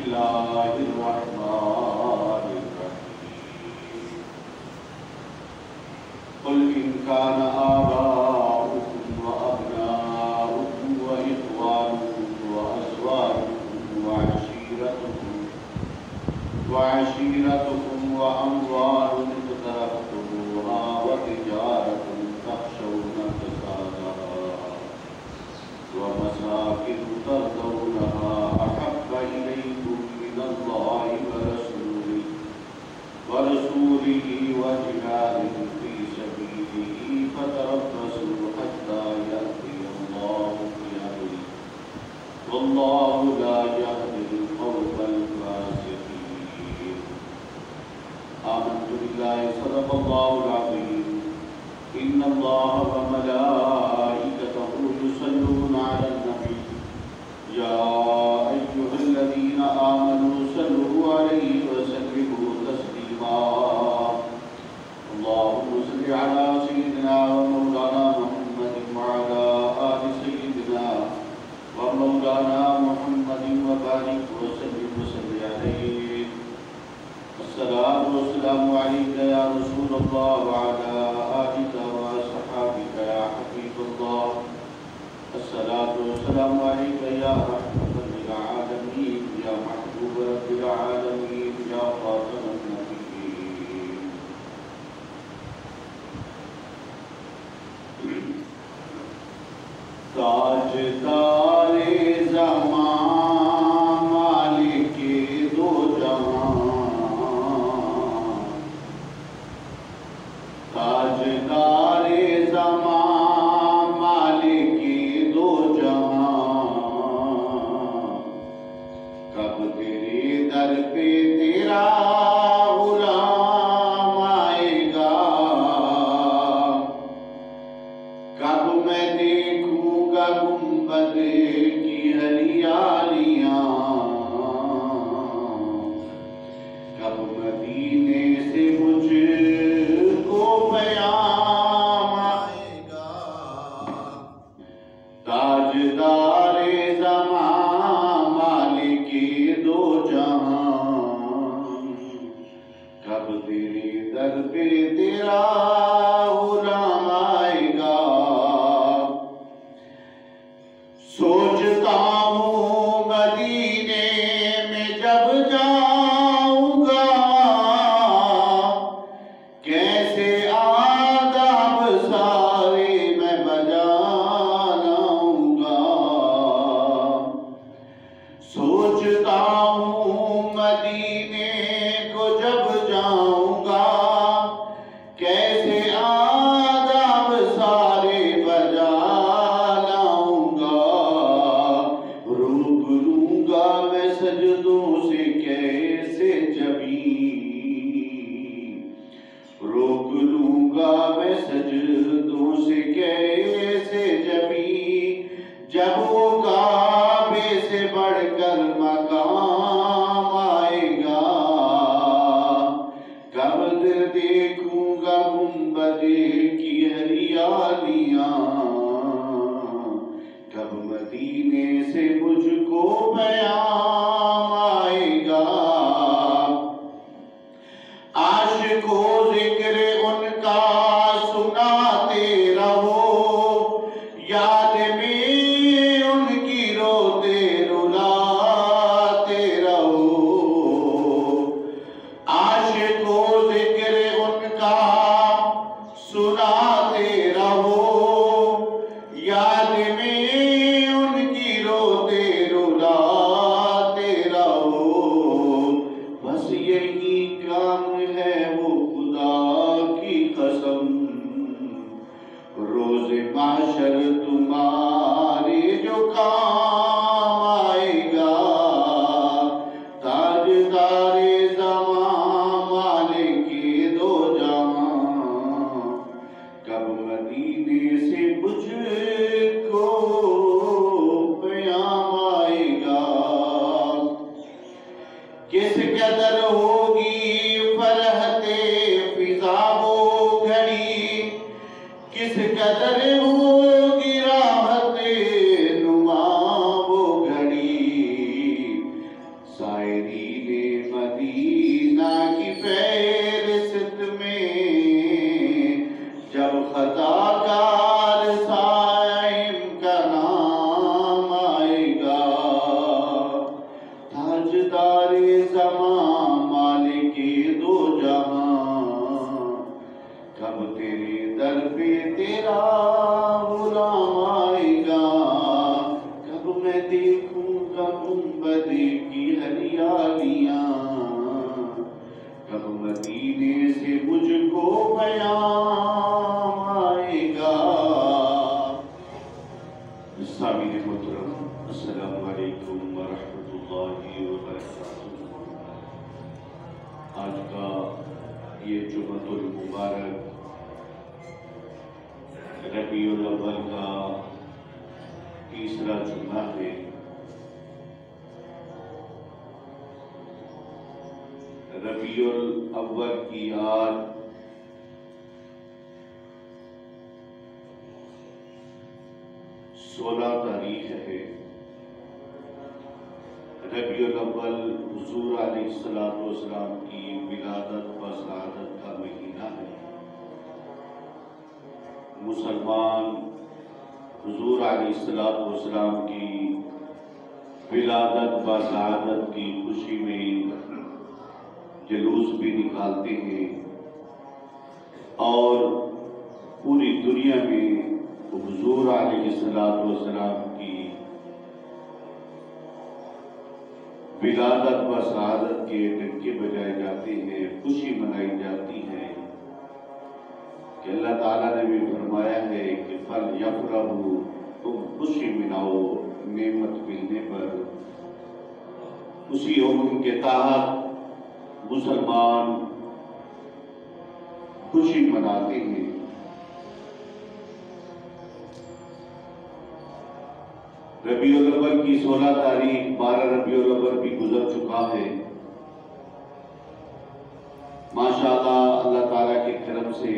الله الرحمن الرحيم قل إن كان آباؤكم وأبناؤكم وإخوانكم وأزواجكم وعشيرتكم وأموال اقترفتموها وتجارة تخشون كسادها ومساكن ترضونها أحب إليكم من الله ورسوله وجهاد في سبيله فتربصوا حتى يأتي الله بأمره والله لا يهدي القوم الفاسقين آمنت بالله صدق الله العظيم إن الله وملائكته يصلون على النبي يا أيها الذين آمنوا صلوا عليه وسلموا تسليما اللهم صل على سيدنا ومولانا محمد وعلى آل سيدنا ومولانا محمد وبارك وسلم عليه الصلاة والسلام عليك يا رسول الله وعلى آلك وصحابك يا حبيب الله الصلاة والسلام عليك يا رحمة للعالمين يا محبوب رب العالمين يا خاتم النبيين تاجدار زمان مالک دو جہاں تاجدار زمان مالک دو جہاں کب تیرے در پہ تیرا غلام آئے گا کب میں دیکھوں گا گنبد کی ہریالیاں کب مدینے سے مجھ کو پیام آئے گا تاجدار زمان مالک دو جہاں کب تیرے در پہ تیرا غلام آئے گا سوچتا ہوں مدینے میں جب جاؤں گا کیسے آداب سارے میں بجا لاؤں گا سوچتا ہوں مدینے کو جب جاؤں گا کیسے آداب سارے بجا لاؤں گا روک لوں گا میں سجدوں سے کیسے جبیں روک لوں گا میں سجدوں سے کیسے جبیں جب وہ کعبے سے بڑھ کر مقام آئے گا کب دیکھوں گا گنبد کی ہریالیاں کب مدینے سے مجھ کو پیام آئے گا عاشق و ذکر ان کا سناتے رہو یاد میں ان کی روتے رلاتے رہو عاشق و ذکر ان کا سناتے رہو یاد میں ان کی روتے رلاتے رہو بس یہی کام ہے وہ خدا کی قسم روز محشر تمہارے جو کام آئے گا تاجدار زمان مالک دو جہاں کب مدینے سے مجھ کو پیام آئے گا کس قدر ہوگی فرحت فضا وہ گھڑی کس قدر ہوگی راحت نما وہ گھڑی سائے عطاکار سائم کا نام آئے گا، تاجدار زمان مالک دو جہاں، کب تیرے در پہ تیرا غلام آئے گا، کب میں دیکھوں گا گنبد کی ہریالیاں، کب مدینے سے مجھ کو پیام آئے گا۔ سامعین محترم، السلام علیکم ورحمۃ اللہ وبرکاتہ۔ آج کا یہ جمعۃ المبارک ربیع الاول کا تیسرا جمعہ ہے۔ ربیع الاول کی آج 16 تاریخ ہے۔ ربیع الاول حضور علیہ السلام کی ولادت و سعادت کا مہینہ ہے۔ مسلمان حضور علیہ السلام کی ولادت و سعادت کی خوشی میں جلوس بھی نکالتے ہیں، اور پوری دنیا میں حضور علیہ السلام کی ولادت و سعادت کے ڈنکے بجائے جاتے ہیں، خوشی منائی جاتی ہے کہ اللہ تعالیٰ نے بھی فرمایا ہے کہ فَلْيَفْرَحُوا، تم خوشی مناؤ نعمت ملنے پر۔ اسی حکم کے تحت مسلمان خوشی مناتے ہیں۔ ربیع الاول کی 16 تاریخ 12 ربیع الاول بھی گزر چکا ہے۔ ماشاءاللہ اللہ تعالیٰ کے کرم سے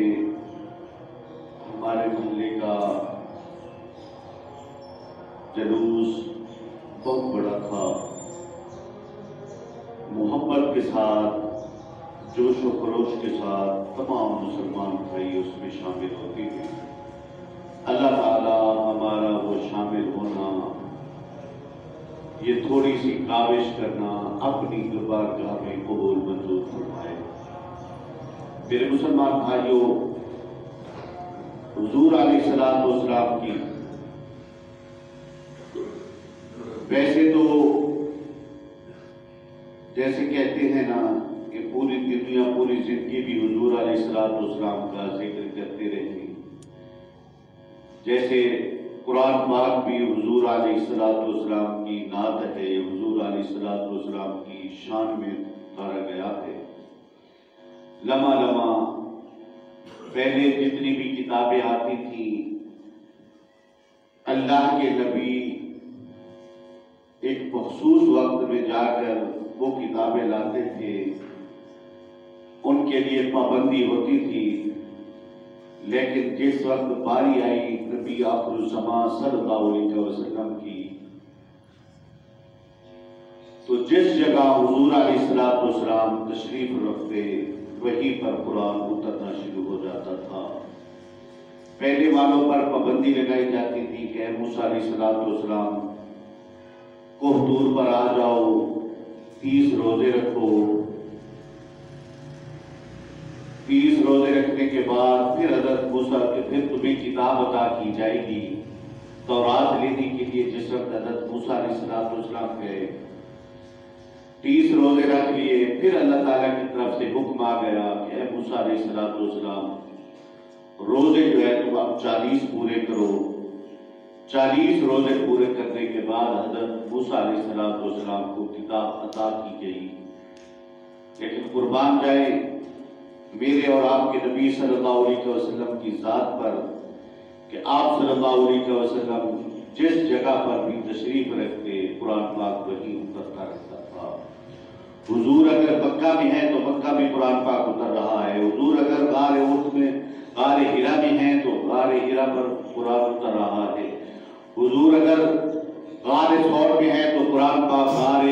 ہمارے محلے کا جلوس بہت بڑا تھا، محبت کے ساتھ، جوش و خروش کے ساتھ تمام مسلمان بھائی اس میں شامل ہوتے ہیں۔ اللہ تعالیٰ ہمارا وہ شامل ہونا، یہ تھوڑی سی کاوش کرنا اپنی دربارگاہ میں قبول منظور فرمائے۔ میرے مسلمان بھائیوں، حضور علیہ السلام کی ویسے تو جیسے کہتے ہیں نا کہ پوری دنیا پوری زندگی بھی حضور علیہ السلام کا ذکر کرتے رہے، جیسے قرآن پاک بھی حضور علیہ السلام کی نعت ہے، حضور علیہ السلام کی شان میں اتارا گیا ہے۔ لمحہ لمحہ پہلے جتنی بھی کتابیں آتی تھیں، اللہ کے نبی ایک مخصوص وقت میں جا کر وہ کتابیں لاتے تھے، ان کے لیے پابندی ہوتی تھی، لیکن جس وقت باری آئی نبی آخر الزمان صلی اللہ علیہ وسلم کی، تو جس جگہ حضور علیہ السلام تشریف رکھتے وہیں پر قرآن اترنا شروع ہو جاتا تھا۔ پہلے والوں پر پابندی لگائی جاتی تھی کہ اے موسیٰ علیہ السلام کوہ طور پر آ جاؤ، 30 روزے رکھو، 30 روزے رکھنے کے بعد پھر حضرت موسیٰ کے پھر تمہیں کتاب عطا کی جائے گی۔ تورات لینے کے لیے جس وقت حضرت موسیٰ علیہ السلام گئے، 30 روزے رکھ لیے، پھر اللہ تعالیٰ کی طرف سے حکم آ گیا کہ اے موسیٰ علیہ السلام روزے جو ہے تم اب 40 پورے کرو۔ 40 روزے پورے کرنے کے بعد حضرت موسیٰ علیہ السلام کو کتاب عطا کی گئی۔ لیکن قربان جائے میرے اور آپ کے نبی صلی اللہ علیہ وسلم کی ذات پر کہ آپ صلی اللہ علیہ وسلم جس جگہ پر بھی تشریف رکھتے قرآن پاک وہیں اترتا رہتا تھا۔ حضور اگر مکہ میں ہے تو مکہ میں قرآن پاک اتر رہا ہے، حضور اگر غار احد میں غار ہرا میں ہیں تو غار ہرا پر قرآن اتر رہا ہے، حضور اگر غار ثور میں ہے تو قرآن پاک غار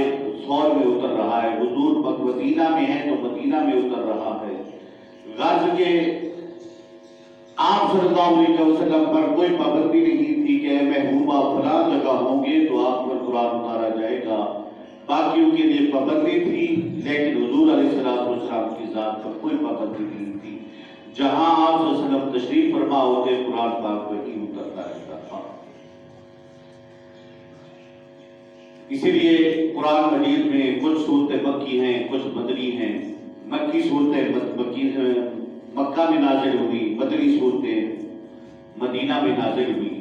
ثور میں اتر رہا ہے، حضور مدینہ میں ہے تو مدینہ میں اتر رہا ہے۔ غزو کے آپ صلی اللہ علیہ وسلم پر کوئی پابندی نہیں تھی کہ محبوبہ فلاں جگہ ہوں گے تو آپ پر قرآن اتارا جائے گا، باقیوں کے لیے پابندی تھی، لیکن حضور علیہ السلام کی ذات پر کوئی پابندی نہیں تھی۔ جہاں آپ صلی اللہ علیہ وسلم تشریف فرما ہوتے قرآن پاک وہی اترتا رہتا تھا۔ اسی لیے قرآن مجید میں کچھ صورتیں مکی ہیں، کچھ مدنی ہیں۔ مکی صورتیں مکہ میں نازل ہوئی، مدنی صورتیں مدینہ میں نازل ہوئی۔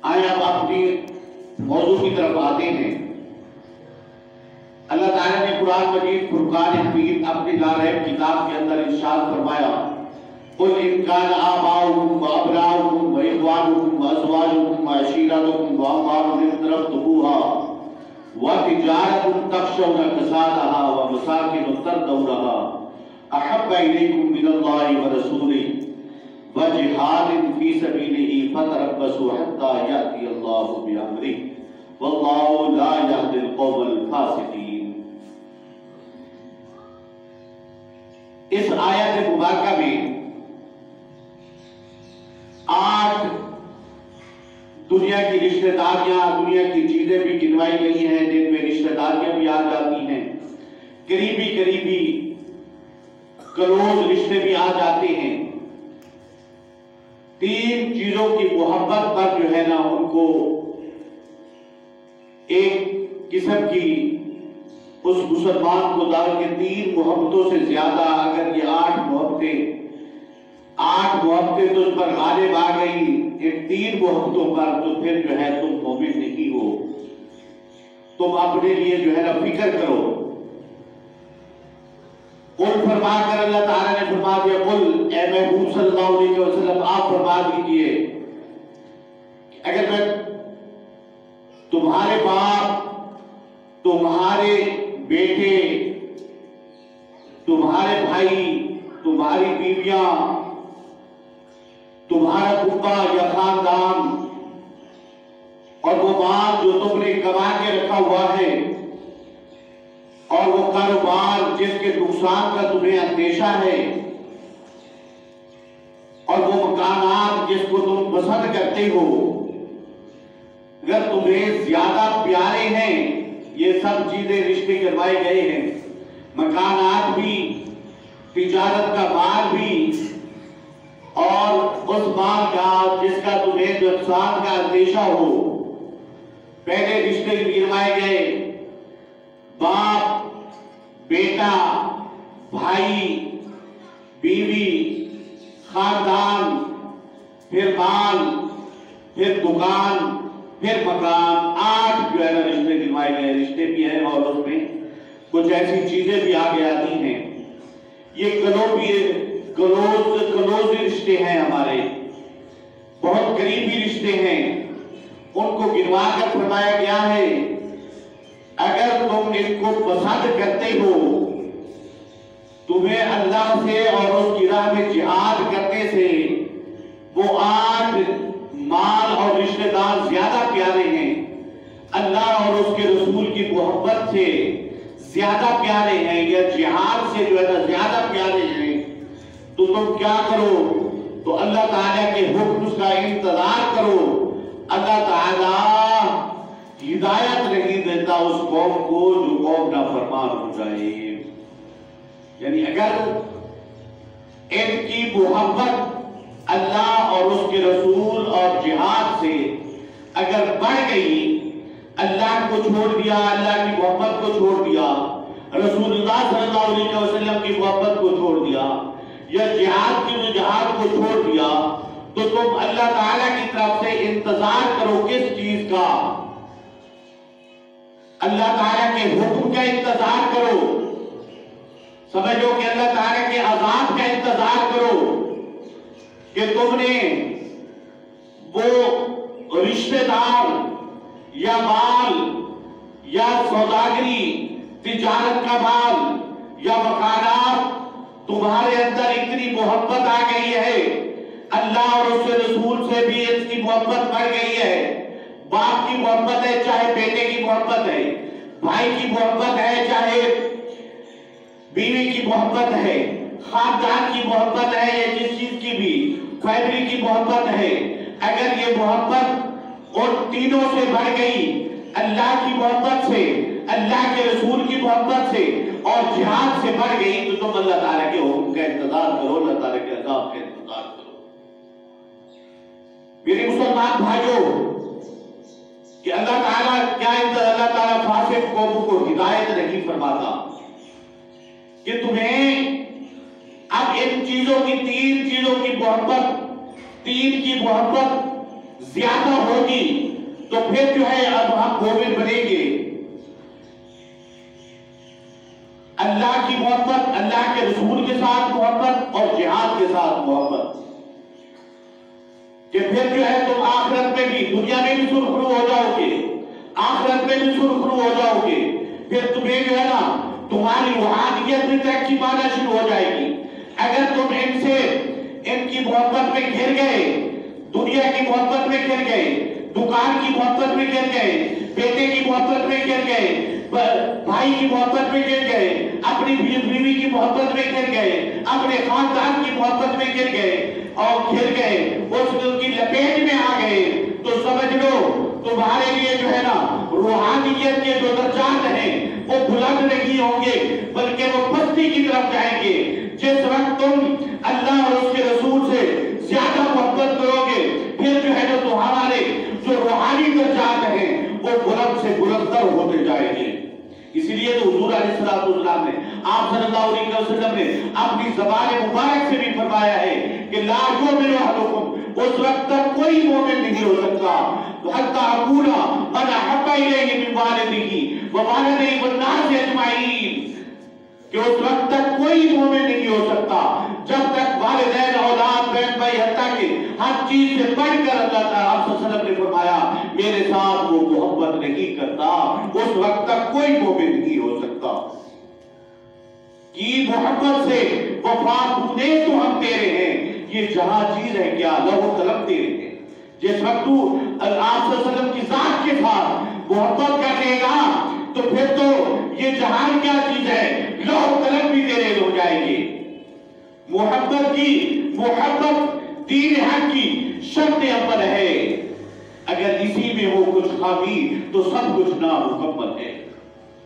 آئے اب اپنی موضوع کی طرف آتے ہیں۔ اللہ تعالیٰ نے قرآن مجید فرقان حمید اپنی لاریب کتاب کے اندر ارشاد فرمایا، قُلْ إِنْ كَانَ آبَاؤُكُمْ وَأَبْنَاؤُكُمْ وَإِخْوَانُكُمْ وَأَزْوَاجُكُمْ وَعَشِيرَتُكُمْ وَأَمْوَالٌ اقْتَرَفْتُمُوهَا وَتِجَارَةٌ تَخْشَوْنَ كَسَادَهَا وَمَسَاكِنُ تَرْضَوْنَهَا أَحَبَّ إِلَيْكُمْ مِنَ اللَّهِ وَرَسُولِهِ وَجِهَادٍ فِي سَبِيلِهِ فَتَرَبَّصُوا حَتَّى يَأْتِيَ اللَّهُ بِأَمْرِهِ وَاللَّهُ لَا يَهْدِي الْقَوْمَ الْفَاسِقِينَ۔ اس آیت مبارکہ میں 8 دنیا کی رشتہ داریاں، دنیا کی چیزیں بھی گنوائی گئی ہیں جن میں رشتہ داریاں بھی آ جاتی ہیں، قریبی کلوز رشتے بھی آ جاتے ہیں۔ 3 چیزوں کی محبت پر جو ہے نا ان کو ایک قسم کی اس مسلمان کو دار کے 3 محبتوں سے زیادہ اگر یہ 8 محبتیں تجھ پر غالب آ گئی ان 3 محبتوں پر تو پھر جو ہے تم مومن نہیں ہو، تم اپنے لیے جو ہے نا فکر کرو۔ قل فرما کر اللہ تعالیٰ نے فرما دیا، قل اے محبوب صلی اللہ علیہ وسلم آپ فرما دیجئے اگر میں تمہارے باپ، تمہارے بیٹے، تمہارے بھائی، تمہاری بیویاں، تمہارا کنبہ یا خاندان اور وہ مال جو تم نے کما کے رکھا ہوا ہے اور وہ کاروبار جس کے نقصان کا تمہیں اندیشہ ہے اور وہ مکانات جس کو تم پسند کرتے ہو، اگر تمہیں زیادہ پیارے ہیں، یہ سب چیزیں رشتے کروائے گئے ہیں، مکانات بھی، تجارت کا مال بھی، اور اس مال کا جس کا تمہیں نقصان کا اندیشہ ہو۔ پہلے رشتے گروائے گئے، باپ، بیٹا، بھائی، بیوی، خاندان، پھر مال، پھر دکان، پھر مکان، 8 جو ہے نا رشتے گروائے گئے۔ رشتے بھی ہیں اور اس میں کچھ ایسی چیزیں بھی آگے آتی ہیں۔ یہ کلوز رشتے ہیں، ہمارے بہت قریبی رشتے ہیں، ان کو گنوا کر فرمایا گیا ہے اگر تم ان کو پسند کرتے ہو، تمہیں اللہ سے اور اس کی راہ میں جہاد کرنے سے وہ 8 مال اور رشتہ دار زیادہ پیارے ہیں، اللہ اور اس کے رسول کی محبت سے زیادہ پیارے ہیں، یا جہاد سے جو ہے نا زیادہ پیارے ہیں، تو تم کیا کرو؟ تو اللہ تعالیٰ کے حکم کا انتظار کرو۔ اللہ تعالیٰ ہدایت نہیں دیتا اس قوم کو جو قوم نافرمان ہو جائے۔ یعنی اگر ان کی محبت اللہ اور اس کے رسول اور جہاد سے اگر بڑھ گئی، اللہ کو چھوڑ دیا، اللہ کی محبت کو چھوڑ دیا، رسول اللہ صلی اللہ علیہ وسلم کی محبت کو چھوڑ دیا، یا جہاد کی جہاد کو چھوڑ دیا، تو تم اللہ تعالیٰ کی طرف سے انتظار کرو کس چیز کا؟ اللہ تعالیٰ کے حکم کا انتظار کرو، سمجھو کہ اللہ تعالیٰ کے عذاب کا انتظار کرو کہ تم نے وہ رشتہ دار یا مال یا سوداگری، تجارت کا مال یا مکانات، تمہارے اندر اتنی محبت آ گئی ہے، اللہ اور اس کے رسول سے بھی اس کی محبت بڑھ گئی ہے، باپ کی محبت ہے چاہے بیٹے کی محبت ہے، بھائی کی محبت ہے چاہے بیوی کی محبت ہے، خاندان کی محبت ہے یا جس چیز کی بھی فیملی کی محبت ہے، اگر یہ محبت اور تینوں سے بڑھ گئی، اللہ کی محبت سے، اللہ کے رسول کی محبت سے اور جہاد سے بڑھ گئی، تو تم اللہ تعالیٰ کے حکم کا انتظار کرو، اللہ تعالیٰ کے عذاب کا انتظار کرو۔ میرے مسلمان بھائیوں، کہ اللہ تعالیٰ کیا اللہ تعالیٰ فاسق قوموں کو ہدایت نہیں فرماتا کہ تمہیں اب ان چیزوں کی، تین چیزوں کی محبت، تین کی محبت زیادہ ہوگی تو پھر جو ہے اب ہم مومن بنیں گے۔ اللہ کی محبت، اللہ کے رسول کے ساتھ محبت اور جہاد کے ساتھ محبت، کہ پھر جو ہے تم آخرت میں بھی، دنیا میں بھی سرخرو ہو جاؤ گے، آخرت میں بھی سرخرو ہو جاؤ گے، پھر تمہیں جو ہے نا تمہاری روحانیت بھی ترقی پانا شروع ہو جائے گی۔ اگر تم ان سے، ان کی محبت میں گر گئے، دنیا کی محبت میں گر گئے، دکان کی محبت میں گر گئے، بیٹے کی محبت میں گر گئے، بھائی کی محبت میں گر گئے، اپنی بیوی کی محبت میں گر گئے، اپنے خاندان کی محبت میں گر گئے اور گر گئے، اس کی لپیٹ میں آ گئے، تو سمجھ لو تمہارے لیے جو ہے نا روحانیت کے جو درجات ہیں وہ بلند نہیں ہوں گے بلکہ وہ پستی کی طرف جائیں گے۔ جس وقت تم اللہ اور اس کے رسول سے زیادہ محبت کرو گے، پھر جو ہے جو تمہارے جو روحانی درجات ہیں وہ بلند سے بلندتر ہوتے جائیں گے۔ اسی لیے تو حضور علیہ السلام نے، آپ صلی اللہ علیہ وسلم نے اپنی زبان مبارک سے بھی فرمایا ہے کہ لا یؤمن احدکم، اس وقت تک کوئی مومن نہیں ہو سکتا حتی اکون من احب الیہ من والدہ ووالدیہ والناس اجمعین، کہ اس وقت تک کوئی مومن نہیں ہو سکتا جب تک والدین، اولاد، بہن بھائی، حتیٰ کہ ہر چیز سے بڑھ کر اللہ تعالیٰ آپ صلی اللہ علیہ وسلم نے فرمایا میرے ساتھ وہ محبت نہیں کرتا، اس وقت تک کوئی مومن نہیں ہو سکتا۔ کی محبت سے وفات نے تو ہم تیرے ہیں، یہ جہاں چیز ہے کیا لہو قلم تیرے ہیں۔ جس وقت تو آپ صلی اللہ علیہ وسلم کی ذات کے ساتھ محبت کرے گا تو پھر تو یہ جہان کیا چیز ہے، لوح قلم بھی تیرے ہو جائے گی۔ محبت کی، محبت دین حق کی شرط اول ہے، اگر اسی میں ہو کچھ خامی تو سب کچھ نامکمل ہے۔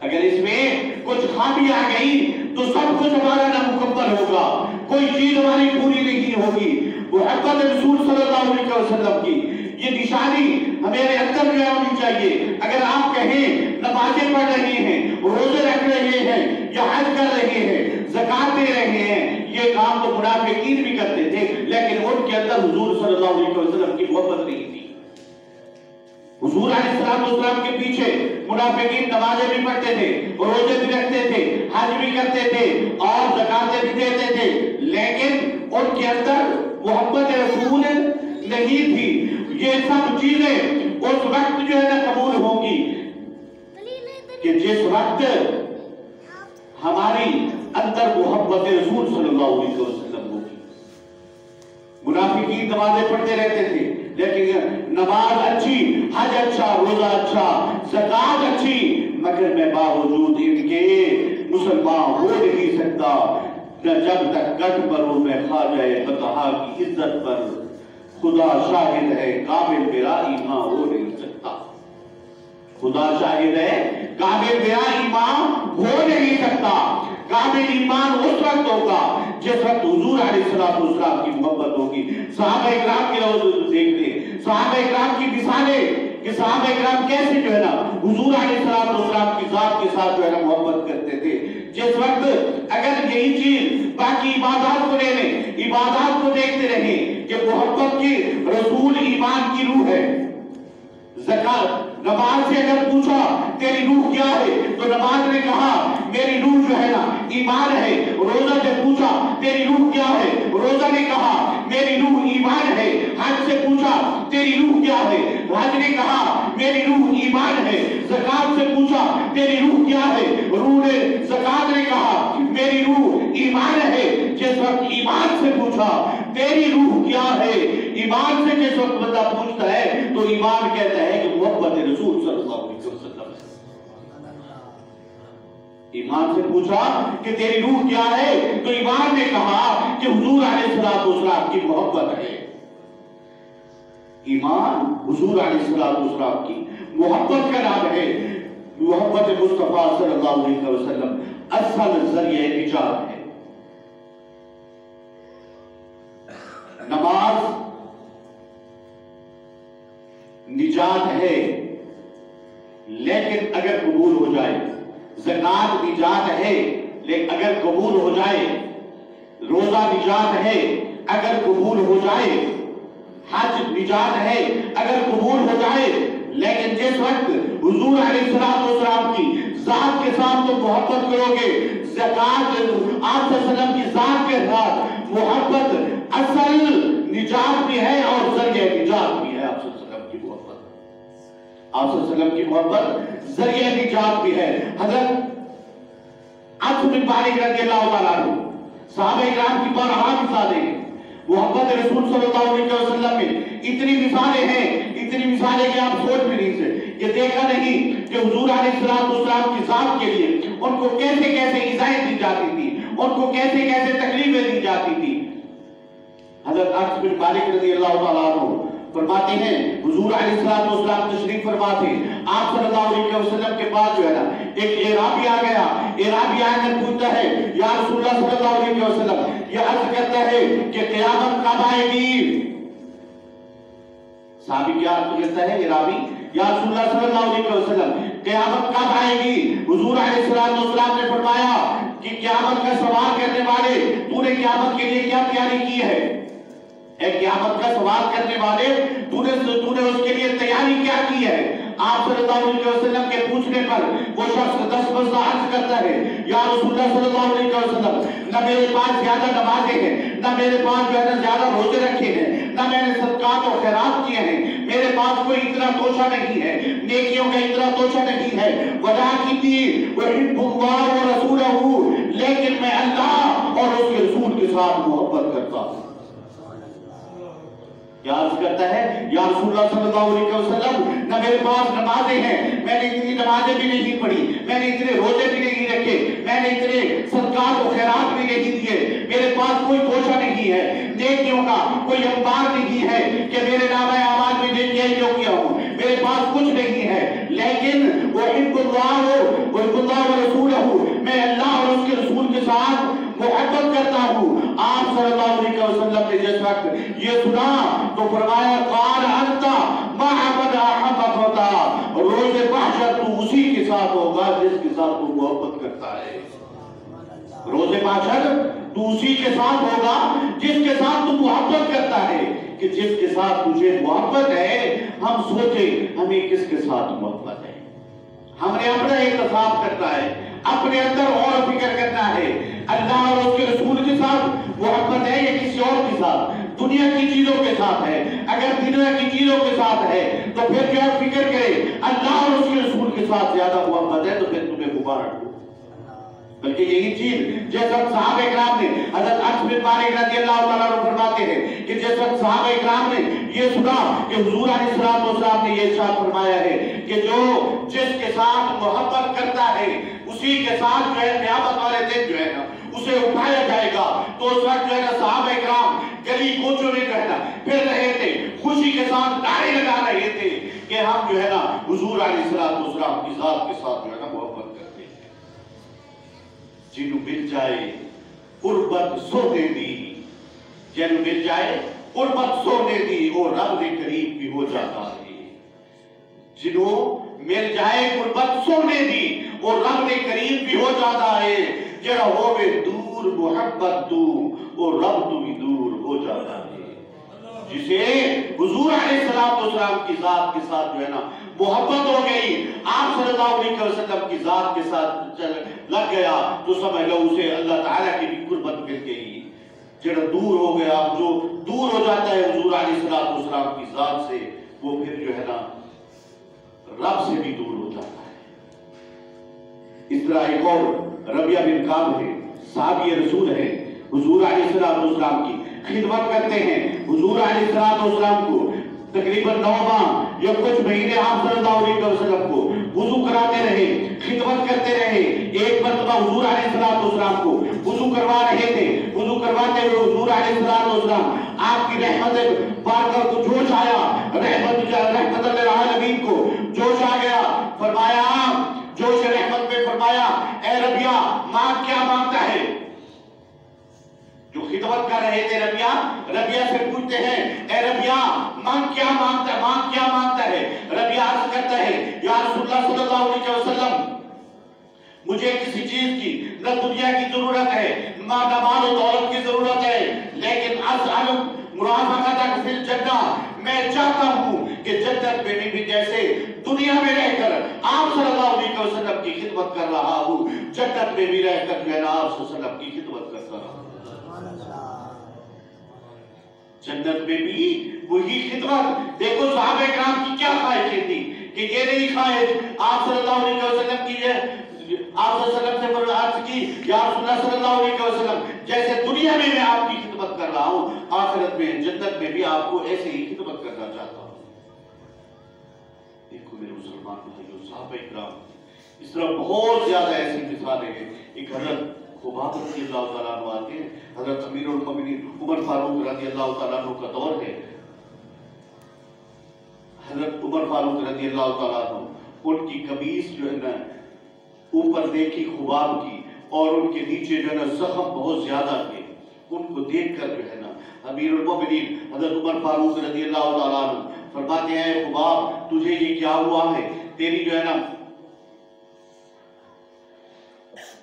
اگر اس میں کچھ خامی آ گئی تو سب کچھ ہمارا نامکمل ہوگا، کوئی چیز ہماری پوری نہیں ہوگی۔ محبت رسول صلی اللہ علیہ وسلم کی یہ نشانی ہمارے اندر جو ہونی چاہیے۔ اگر آپ کہیں نمازیں پڑھ رہے ہیں، روزے رکھ رہے ہیں، یا حج کر رہے ہیں، زکات دے رہے ہیں، یہ کام تو منافقین بھی کرتے تھے، لیکن ان کے اندر حضور صلی اللہ علیہ وسلم کی محبت نہیں تھی۔ حضور علیہ السلام کے پیچھے منافقین نمازیں بھی پڑھتے تھے، روزے بھی رکھتے تھے، حج بھی کرتے تھے اور زکاتیں بھی دیتے تھے، لیکن ان کے اندر محبت رسول نہیں تھی۔ یہ سب چیزیں اس وقت جو ہے نا قبول ہوں گی کہ جس وقت ہماری اندر محبت رسول صلی اللہ علیہ وسلم ہوگی۔ منافقین نمازیں پڑھتے رہتے تھے، لیکن نماز اچھی، حج اچھا، روزہ اچھا، زکات اچھی، مگر میں باوجود ان کے مسلمان ہو نہیں سکتا جب تک گٹ بروں میں خواجہ بطحا کی عزت پر خدا شاہد ہے کامل میرا ایمان ہو نہیں سکتا۔ خدا شاہد ہے کامل میرا ایمان ہو نہیں سکتا۔ کامل ایمان اس وقت ہوگا جس وقت حضور علیہ السلام کی محبت ہوگی۔ صحابہ اکرام کے روز دیکھتے ہیں، صحابہ اکرام کی مثالیں کہ صحابہ اکرام کیسے جو ہے نا حضور علیہ السلام کی ذات کے ساتھ جو ہے نا محبت کرتے تھے۔ جس وقت اگر یہی چیز باقی عبادات کو لے لیں، عبادات کو دیکھتے رہیں کہ محبت کی رسول ایمان کی روح ہے۔ زکات، نماز سے اگر پوچھا تیری روح کیا ہے تو نماز نے کہا میری روح جو ہے نا ایمان ہے۔ روزہ سے پوچھا تیری روح کیا ہے، روزہ نے کہا میری روح ایمان ہے۔ حج سے پوچھا تیری روح کیا ہے، حج نے کہا میری روح ایمان ہے۔ زکات سے پوچھا تیری روح کیا ہے، روح نے، زکات نے کہا میری روح ایمان ہے۔ جس وقت ایمان سے پوچھا تیری روح کیا ہے، ایمان سے جس وقت بندہ پوچھتا ہے تو ایمان کہتا ہے کہ محبت رسول صلی اللہ علیہ وسلم۔ ایمان سے پوچھا کہ تیری روح کیا ہے؟ تو ایمان نے کہا کہ حضور علیہ السلام کی محبت ہے۔ ایمان حضور علیہ السلام کی محبت کا نام ہے۔ محبت مصطفیٰ صلی اللہ علیہ وسلم اصل ذریعہ نجات ہے۔ نماز نجات ہے، لیکن اگر قبول ہو جائے، زکات نجات ہے لیکن اگر قبول ہو جائے، روزہ نجات ہے اگر قبول ہو جائے، حج نجات ہے اگر قبول ہو جائے، لیکن جس وقت حضور علیہ السلام کی ذات کے ساتھ تو محبت کرو گے، زکات آپ صلی اللہ علیہ وسلم کی ذات کے ساتھ محبت اصل نجات بھی ہے اور ذریعہ نجات بھی ہے۔ آپ صلی اللہ علیہ وسلم کی محبت، آپ صلی اللہ علیہ وسلم کی محبت ذریعہ نجات بھی ہے۔ حضرت انس بن مالک رضی اللہ تعالیٰ عنہ، صحابہ کرام کی بارہا مثالیں ہیں۔ محبت رسول صلی اللہ علیہ وسلم میں اتنی مثالیں ہیں، اتنی مثالیں کہ آپ سوچ بھی نہیں سکتے۔ یہ دیکھا نہیں کہ حضور علیہ السلام کی ذات کے لیے ان کو کیسے کیسے ایذائیں دی جاتی تھی، ان کو کیسے کیسے تکلیفیں دی جاتی تھی۔ حضرت انس بن مالک رضی اللہ تعالیٰ عنہ فرماتے ہیں حضور علیہ السلام تشریف فرما تھے، آپ صلی اللہ علیہ وسلم کے پاس جو ہے نا ایک اعرابی آ گیا، اعرابی آ کر پوچھتا ہے یا رسول اللہ صلی اللہ علیہ وسلم، یہ عرض کرتا ہے کہ قیامت کب آئے گی؟ صحابی کیا عرض کرتا ہے اعرابی، یا رسول اللہ صلی اللہ علیہ وسلم قیامت کب آئے گی؟ حضور علیہ السلام نے فرمایا کہ قیامت کا سوال کرنے والے، تو نے قیامت کے لیے کیا تیاری کی ہے؟ اے قیامت کا سوال کرنے والے، تو نے اس کے لیے تیاری کیا کی ہے؟ آپ صلی اللہ علیہ وسلم کے پوچھنے پر وہ شخص دستبردہ عرض کرتا ہے یا رسول اللہ صلی اللہ علیہ وسلم، نہ میرے پاس زیادہ نمازیں ہیں، نہ میرے پاس جو ہے نا زیادہ روزے رکھے ہیں، نہ میں نے صدقات و خیرات کیے ہیں، میرے پاس کوئی اتنا توشہ نہیں ہے، نیکیوں کا اتنا توشہ نہیں ہے، وَلَٰكِنِّي أُحِبُّ اللَّهَ وَرَسُولَهُ، لیکن میں اللہ اور اس کے رسول کے ساتھ محبت کرتا ہوں۔ کیا عرض کرتا ہے یا رسول اللہ صلی اللہ علیہ وسلم، نہ میرے پاس نمازیں ہیں، میں نے اتنی نمازیں بھی نہیں پڑھی، میں نے اتنے روزے بھی نہیں رکھے، میں نے اتنے صدقات و خیرات بھی نہیں دیے، میرے پاس کوئی توشہ نہیں ہے، نیکیوں کا کوئی انبار نہیں ہے کہ میرے نامہ اعمال میں نیکیاں جو کیا ہوں، میرے پاس کچھ نہیں ہے، لیکن وَإِنْ اللَّهُ وَرَسُولَهُ، میں اللہ اور اس کے رسول کے ساتھ محبت کرتا ہوں۔ آپ صلی اللہ علیہ وسلم نے جس وقت یہ سنا تو فرمایا قال انت مع من احببت، روز محشر تو اسی کے ساتھ ہوگا جس کے ساتھ تو محبت کرتا ہے۔ روز محشر تو اسی کے ساتھ ہوگا جس کے ساتھ تو محبت کرتا ہے، کہ جس کے ساتھ تجھے محبت ہے، ہم سوچیں ہمیں کس کے ساتھ محبت ہے۔ ہم نے اپنا انتخاب کرنا ہے، اپنے اندر اور فکر کرنا ہے، اللہ اور اس کے رسول کے ساتھ محبت ہے یا کسی اور کے ساتھ، دنیا کی چیزوں کے ساتھ ہے۔ اگر دنیا کی چیزوں کے ساتھ ہے تو پھر جو فکر کرے اللہ اور اس کے رسول کے ساتھ زیادہ محبت ہے تو پھر تمہیں مبارک ہو۔ بلکہ یہی چیز جیسا صحابہ اکرام نے، حضرت انس بن مالک رضی اللہ تعالیٰ عنہ فرماتے ہیں کہ جیسا صحابہ اکرام نے یہ سنا کہ حضور علیہ السلام نے یہ ارشاد فرمایا ہے کہ جو جس کے ساتھ محبت کرتا ہے اسی کے ساتھ جو ہے قیامت والے دن جو ہے نا اسے اٹھایا جائے گا، تو اس وقت جو ہے نا صحابہ اکرام گلی کوچوں میں جو ہے نا پھر رہے تھے، خوشی کے ساتھ نعرے لگا رہے تھے کہ ہم جو ہے نا حضور علیہ السلام کی ذات کے ساتھ جو ہے نا محبت کرتے ہیں۔ جنہوں مل جائے قربت سونے دی، جنہوں مل جائے قربت سونے دی اور رب نے قریب بھی ہو جاتا ہے۔ جنہوں مل جائے قربت سونے دی اور رب نے قریب بھی ہو جاتا ہے، جڑا ہووے دور محبت دو اور رب تو بھی دور ہو جاتا ہے۔ جسے حضور علیہ السلام کی ذات کے ساتھ جو ہے نا محبت ہو گئی، آپ صلی اللہ علیہ وسلم کی ذات کے ساتھ لگ گیا تو سمجھ لو اسے اللہ تعالیٰ کی بھی قربت مل گئی۔ جڑا دور ہو گیا، جو دور ہو جاتا ہے حضور علیہ السلام کی ذات سے، وہ پھر جو ہے نا رب سے بھی دور ہو جاتا ہے۔ اس طرح ایک اور ربیہ بن کعب ہے، صحابی رسول ہے، حضور علیہ السلام کی خدمت کرتے ہیں۔ حضور علیہ السلام کو تقریباً 9 ماہ یا کچھ مہینے آپ صلی اللہ علیہ وسلم کو وضو کراتے رہے، خدمت کرتے رہے. ایک مرتبہ حضور علیہ السلام کو وضو کروا رہے تھے. وضو کرواتے ہوئے حضور علیہ السلام آپ کی رحمت بارگاہ کو جوش آیا، رحمت للعالمین کو جوش آ گیا. فرمایا جوش رحمت میں فرمایا اے ربیہ مانگ کیا مانگتا ہے؟ جو خدمت کر رہے تھے ربیہ سے پوچھتے ہیں اے ربیہ مانگ کیا مانگتا ہے؟ ربیہ عرض کرتا ہے یا رسول اللہ صلی اللہ علیہ وسلم مجھے کسی چیز کی نہ دنیا کی ضرورت ہے نہ مال و دولت کی ضرورت ہے، لیکن اسأل مرافقتک فی الجنہ، میں چاہتا ہوں کہ جنت میں بھی جیسے دنیا میں رہ کر آپ صلی اللہ علیہ وسلم کی خدمت کر رہا ہوں، جنت میں بھی رہ کر جو ہے نا آپ صلی اللہ علیہ وسلم کی خدمت کرتا رہا. جنت میں بھی وہی خدمت. دیکھو صحابہ کرام کی کیا خواہشیں تھی کہ یہ نہیں خواہش آپ صلی اللہ علیہ وسلم کی آپ صلی اللہ علیہ وسلم سے عرض کی یا رسول اللہ صلی اللہ علیہ وسلم جیسے دنیا میں میں آپ کی خدمت کر رہا ہوں، آخرت میں جنت میں بھی آپ کو ایسے ہی خدمت کرنا چاہتا ہوں. دیکھو میرے مسلمان بھائیو، صحابہ کرام اس طرح بہت زیادہ ایسی مثالیں ہیں. ایک حضرت خباب رضی اللہ تعالیٰ عنہ آتے ہیں، حضرت امیر المومنین عمر فاروق رضی اللہ تعالیٰ عنہ کا دور ہے. حضرت عمر فاروق رضی اللہ تعالیٰ عنہ ان کی قمیص جو ہے نا اوپر دیکھی خباب کی اور ان کے نیچے جو ہے نا زخم بہت زیادہ تھے. ان کو دیکھ کر جو ہے نا امیر المومنین حضرت عمر فاروق رضی اللہ تعالیٰ عنہ فرماتے ہیں اے خباب تجھے یہ کیا ہوا ہے؟ تیری جو ہے نا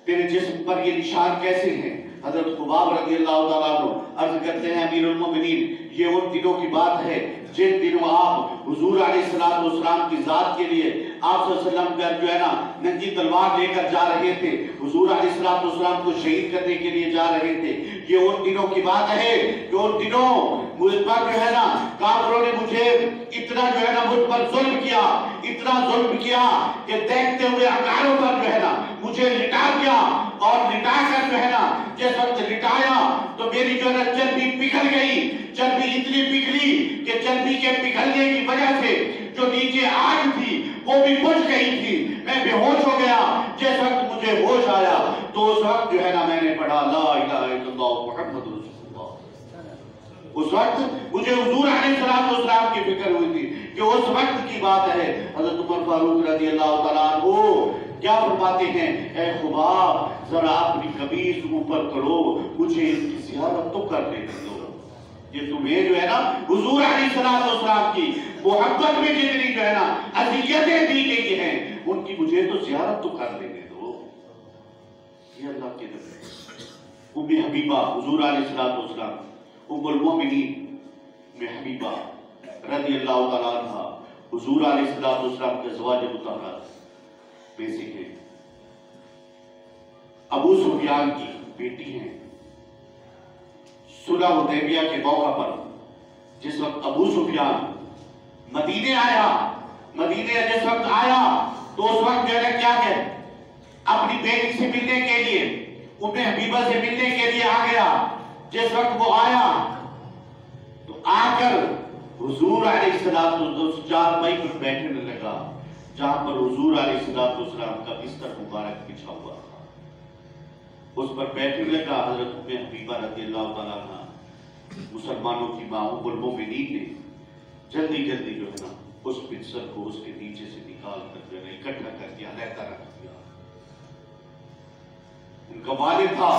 تیرے جسم پر یہ نشان کیسے ہیں؟ حضرت خباب رضی اللہ تعالیٰ عنہ عرض کرتے ہیں امیر المومنین یہ ان دنوں کی بات ہے جن دنوں آپ حضور علیہ السلام کی ذات کے لیے آپ صلی اللہ علیہ وسلم کا جو ہے نا ننگی تلوار لے کر جا رہے تھے، حضور علیہ السلام کو شہید کرنے کے لیے جا رہے تھے. یہ ان دنوں کی بات ہے کہ ان دنوں مجھ پر جو ہے نا کافروں نے مجھے اتنا جو ہے نا مجھ پر ظلم کیا کہ دیکھتے ہوئے انگاروں پر جو ہے نا مجھے لٹا دیا، اور لٹا کر جو ہے نا جس وقت لٹایا تو میری جو ہے نا چربی پگھل گئی. چربی اتنی پگھلی کہ چربی کے پگھلنے کی وجہ سے جو نیچے آگ تھی وہ بھی بجھ گئی تھی. میں بے ہوش ہو گیا. جس وقت مجھے ہوش آیا تو اس وقت جو ہے نا میں نے پڑھا لا الہ الا اللہ محمد رسول اللہ. اس وقت مجھے حضور علیہ السلام کی فکر ہوئی تھی کہ اس وقت کی بات ہے. حضرت عمر فاروق رضی اللہ تعالیٰ عنہ کیا فرماتے ہیں اے خباب ذرا اپنی قمیص اوپر کرو، مجھے اس کی زیارت تو کر لینے دو. یہ تمہیں جو ہے نا حضور علیہ السلام کی محبت میں جتنی جو ہے نا اذیتیں دی گئی ہیں ان کی مجھے تو زیارت تو کر لینے دو. یہ اللہ کے نبی ام حبیبہ حضور علیہ السلام ام المومنین حبیبہ رضی اللہ تعالیٰ عنہ حضور علیہ السلام کے ازواج مطہرات میں سے ہیں. ابو سفیان کی بیٹی ہیں. صلح حدیبیہ کے موقع پر جس وقت ابو سفیان مدینے جس وقت آیا تو اس وقت جو ہے کیا کہ اپنی بیٹی سے ملنے کے لیے ام حبیبہ سے ملنے کے لیے آ گیا. جس وقت وہ آیا تو آ کر حضور علیہ السلام اس چارپائی پر بیٹھنے لگا جہاں پر حضور علیہ السلام کا بستر مبارک بچھا ہوا تھا. اس پر بیٹھنے لگا. حضرت ام حبیبہ رضی اللہ تعالیٰ عنہ مسلمانوں کی ماں ام المومنین نے جلدی جو ہے نا اس بستر کو اس کے نیچے سے نکال کر جو ہے اکٹھا کر دیا، علیحدہ رکھ دیا. ان کا والد تھا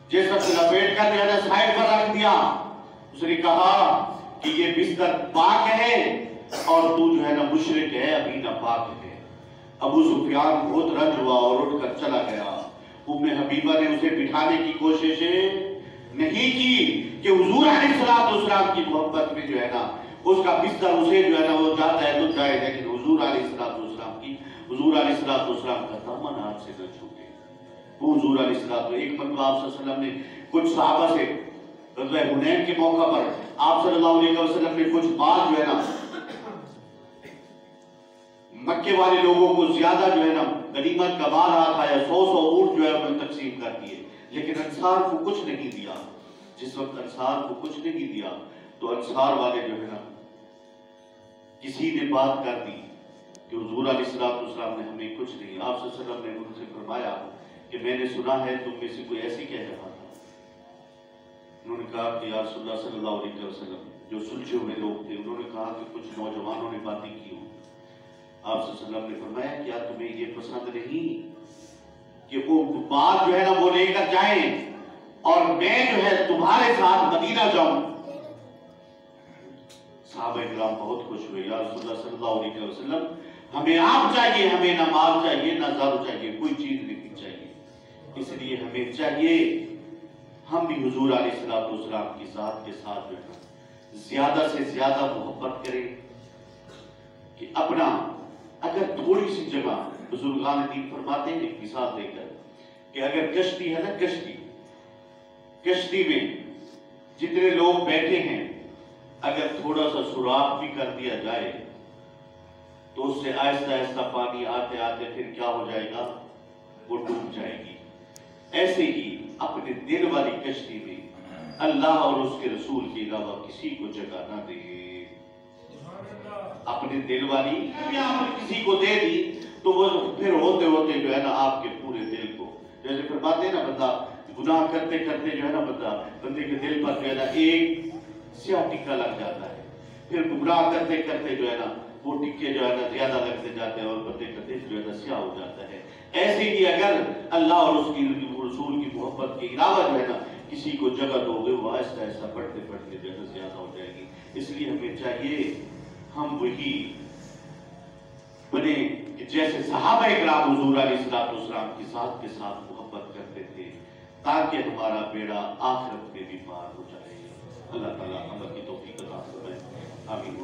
جس وقت لپیٹ کر جو ہے نا سائڈ پر رکھ دیا. اس نے کہا کہ یہ بستر پاک ہے اور تو جو ہے نا مشرک ہے، ابھی نہ پاک ہے. ابو سفیان بہت رنج ہوا اور اٹھ کر چلا گیا. ام حبیبہ نے اسے بٹھانے کی کوشش نہیں کی کہ حضور علیہ السلام کی محبت میں جو ہے نا اس کا بستر اسے جو ہے نا وہ جاتا ہے تو جائے، لیکن حضور علیہ السلام کا دامن ہاتھ سے نہ چھوٹے. وہ حضور علیہ السلام ایک مرتبہ آپ صلی اللہ علیہ وسلم نے کچھ صحابہ سے غزوہ حنین کے موقع پر آپ صلی اللہ علیہ وسلم نے کچھ مال جو ہے نا مکے والے لوگوں کو زیادہ جو ہے نا غنیمت کا مال آتا ہے، 100 اونٹ جو ہے انہوں نے تقسیم کر دیے، لیکن انصار کو کچھ نہیں دیا. جس وقت انصار کو کچھ نہیں دیا تو انصار والے جو ہے نا کسی نے بات کر دی کہ حضور علیہ السلام نے ہمیں کچھ نہیں، آپ صلی اللہ علیہ وسلم نے ان سے فرمایا کہ میں نے سنا ہے تم میں سے کوئی ایسی کہہ رہا تھا. انہوں نے کہا کہ یا رسول اللہ صلی اللہ علیہ وسلم، جو سلجھے ہوئے لوگ تھے، انہوں نے کہا کہ کچھ نوجوانوں نے باتیں کی ہوں. آپ صلی اللہ علیہ وسلم نے فرمایا کیا تمہیں یہ پسند نہیں کہ وہ بات جو ہے نا وہ لے کر جائیں اور میں جو ہے تمہارے ساتھ مدینہ جاؤں؟ صحابہ کرام بہت خوش ہوئے. یا رسول اللہ صلی اللہ علیہ وسلم، ہمیں آپ چاہیے، ہمیں نہ مال چاہیے نہ زر چاہیے، کوئی چیز نہیں چاہیے. اس لیے ہمیں چاہیے ہم بھی حضور علیہ السلام کی ذات کے ساتھ جو ہے زیادہ سے زیادہ محبت کریں کہ اپنا اگر تھوڑی سی جگہ، بزرگان دین فرماتے ہیں ایک مثال دے کر کہ اگر کشتی ہے نا، کشتی میں جتنے لوگ بیٹھے ہیں اگر تھوڑا سا سوراخ بھی کر دیا جائے تو اس سے آہستہ آہستہ پانی آتے آتے پھر کیا ہو جائے گا، وہ ڈوب جائے گی. ایسے ہی اپنے دل والی کشتی میں اللہ اور اس کے رسول کے علاوہ کسی کو جگہ نہ دے. اپنے دل والی آپ نے کسی کو دے دی تو وہ پھر ہوتے ہوتے جو ہے نا آپ کے پورے دل کو، جیسے پھر باتیں نا بندہ گناہ کرتے کرتے جو ہے نا بندے کے دل پر جو ہے نا ایک سیاہ ٹکا لگ جاتا ہے، پھر گناہ کرتے کرتے جو ہے نا وہ ٹکے جو ہے نا زیادہ لگتے جاتے ہیں اور بندے کا دل جو ہے نا سیاہ ہو جاتا ہے. ایسے ہی اگر اللہ اور اس کی رسول کی محبت کے علاوہ جو ہے نا کسی کو جگہ دو گے وہ آہستہ آہستہ بڑھتے بڑھتے جو ہے نا زیادہ ہو جائے گی. اس لیے ہمیں چاہیے ہم وہی بنے کہ جیسے صحابہ کرام حضور علیہ السلام کی ذات کے ساتھ محبت کرتے تھے تاکہ ہمارا بیڑا آخرت میں بھی پار ہو جائے. اللہ تعالیٰ ہم کی توفیق عطا فرمائے. آمین.